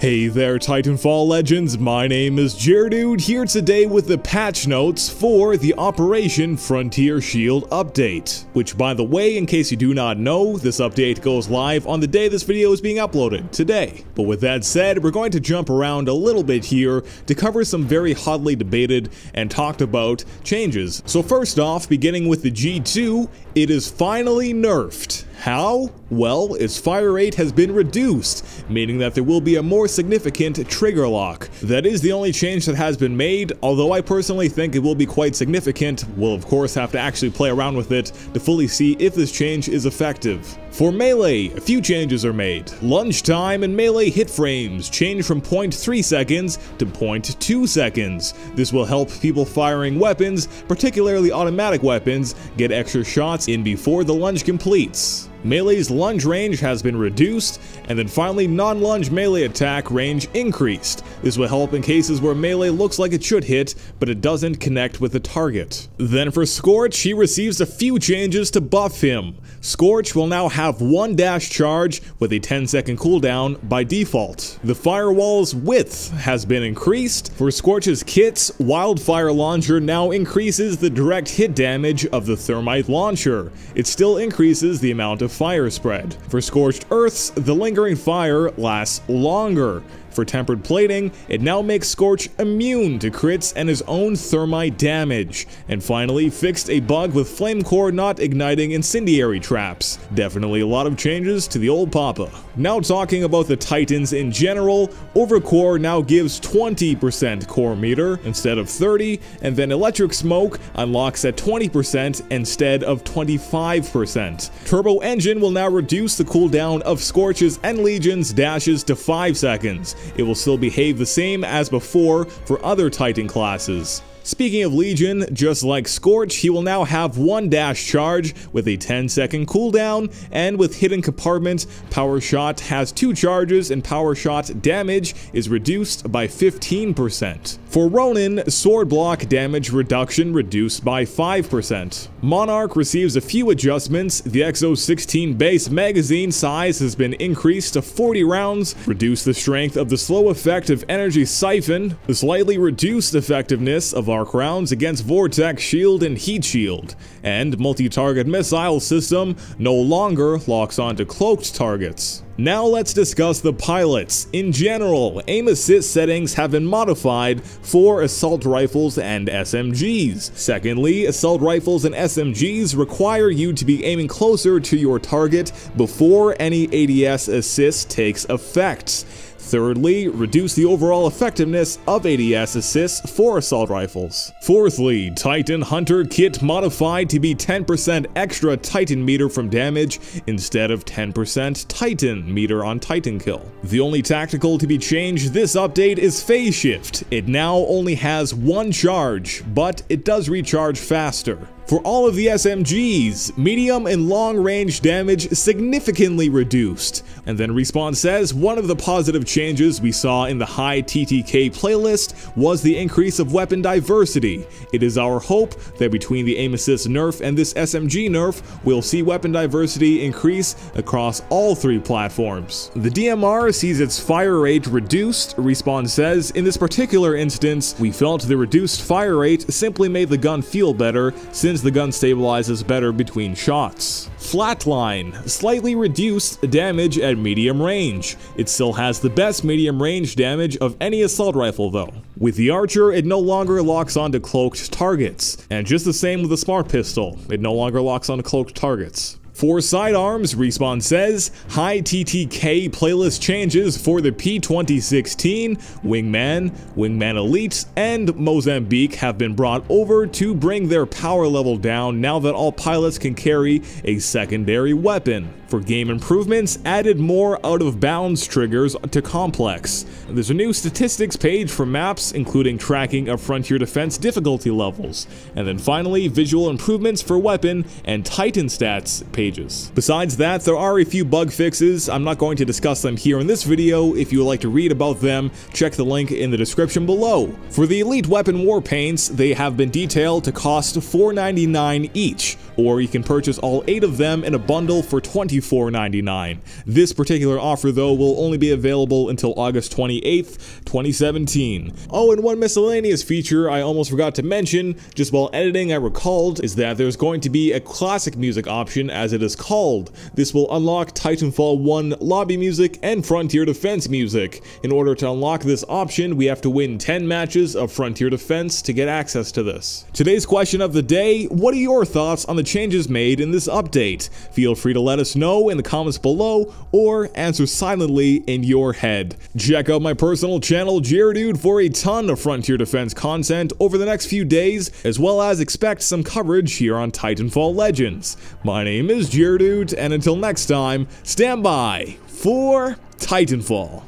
Hey there Titanfall legends, my name is Jaredude here today with the patch notes for the Operation Frontier Shield update. Which, by the way, in case you do not know, this update goes live on the day this video is being uploaded, today. But with that said, we're going to jump around a little bit here to cover some very hotly debated and talked about changes. So first off, beginning with the G2, it is finally nerfed. How? Well, its fire rate has been reduced, meaning that there will be a more significant trigger lock. That is the only change that has been made, although I personally think it will be quite significant. We'll of course have to actually play around with it to fully see if this change is effective. For melee, a few changes are made. Lunge time and melee hit frames change from 0.3 seconds to 0.2 seconds. This will help people firing weapons, particularly automatic weapons, get extra shots in before the lunge completes. Melee's lunge range has been reduced, and then finally non-lunge melee attack range increased. This will help in cases where melee looks like it should hit, but it doesn't connect with the target. Then for Scorch, he receives a few changes to buff him. Scorch will now have one dash charge with a 10-second cooldown by default. The firewall's width has been increased. For Scorch's kits, Wildfire Launcher now increases the direct hit damage of the Thermite Launcher. It still increases the amount of fire spread. For Scorched Earths, the lingering fire lasts longer. For Tempered Plating, it now makes Scorch immune to crits and his own thermite damage. And finally, fixed a bug with Flame Core not igniting incendiary traps. Definitely a lot of changes to the old Papa. Now talking about the Titans in general, Overcore now gives 20% core meter instead of 30, and then Electric Smoke unlocks at 20% instead of 25%. Turbo Engine will now reduce the cooldown of Scorch's and Legion's dashes to 5 seconds. It will still behave the same as before for other Titan classes. Speaking of Legion, just like Scorch, he will now have one dash charge with a 10-second cooldown, and with Hidden Compartment, Power Shot has 2 charges and Power Shot damage is reduced by 15%. For Ronin, Sword Block damage reduction reduced by 5%. Monarch receives a few adjustments. The Exo-16 base magazine size has been increased to 40 rounds, reduce the strength of the slow effect of Energy Siphon, the slightly reduced effectiveness of Arc Rounds against Vortex Shield and Heat Shield, and multi-target missile system no longer locks onto cloaked targets. Now let's discuss the pilots. In general, aim assist settings have been modified for assault rifles and SMGs. Secondly, assault rifles and SMGs require you to be aiming closer to your target before any ADS assist takes effect. Thirdly, reduce the overall effectiveness of ADS assists for assault rifles. Fourthly, Titan Hunter Kit modified to be 10% extra Titan meter from damage instead of 10% Titan meter on Titan kill. The only tactical to be changed this update is Phase Shift. It now only has one charge, but it does recharge faster. For all of the SMGs, medium and long range damage significantly reduced. And then Respawn says one of the positive changes we saw in the high TTK playlist was the increase of weapon diversity. It is our hope that between the aim assist nerf and this SMG nerf, we'll see weapon diversity increase across all 3 platforms. The DMR sees its fire rate reduced. Respawn says in this particular instance, we felt the reduced fire rate simply made the gun feel better since the gun stabilizes better between shots. Flatline, slightly reduced damage at medium range. It still has the best medium range damage of any assault rifle though. With the Archer, it no longer locks onto cloaked targets, and just the same with the Smart Pistol, it no longer locks onto cloaked targets. For sidearms, Respawn says, high TTK playlist changes for the P2016, Wingman, Wingman Elite, and Mozambique have been brought over to bring their power level down now that all pilots can carry a secondary weapon. For game improvements, added more out-of-bounds triggers to Complex. There's a new statistics page for maps, including tracking of Frontier Defense difficulty levels. And then finally, visual improvements for weapon and Titan stats pages. Besides that, there are a few bug fixes. I'm not going to discuss them here in this video. If you would like to read about them, check the link in the description below. For the Elite Weapon War Paints, they have been detailed to cost $4.99 each, or you can purchase all 8 of them in a bundle for $24.99. This particular offer though will only be available until August 28th, 2017. Oh, and one miscellaneous feature I almost forgot to mention, just while editing I recalled, is that there's going to be a classic music option, as it is called. This will unlock Titanfall 1 lobby music and Frontier Defense music. In order to unlock this option, we have to win 10 matches of Frontier Defense to get access to this. Today's question of the day: what are your thoughts on the changes made in this update? Feel free to let us know in the comments below, or answer silently in your head. Check out my personal channel, Jaredude, for a ton of Frontier Defense content over the next few days, as well as expect some coverage here on Titanfall Legends. My name is Jaredude, and until next time, stand by for Titanfall.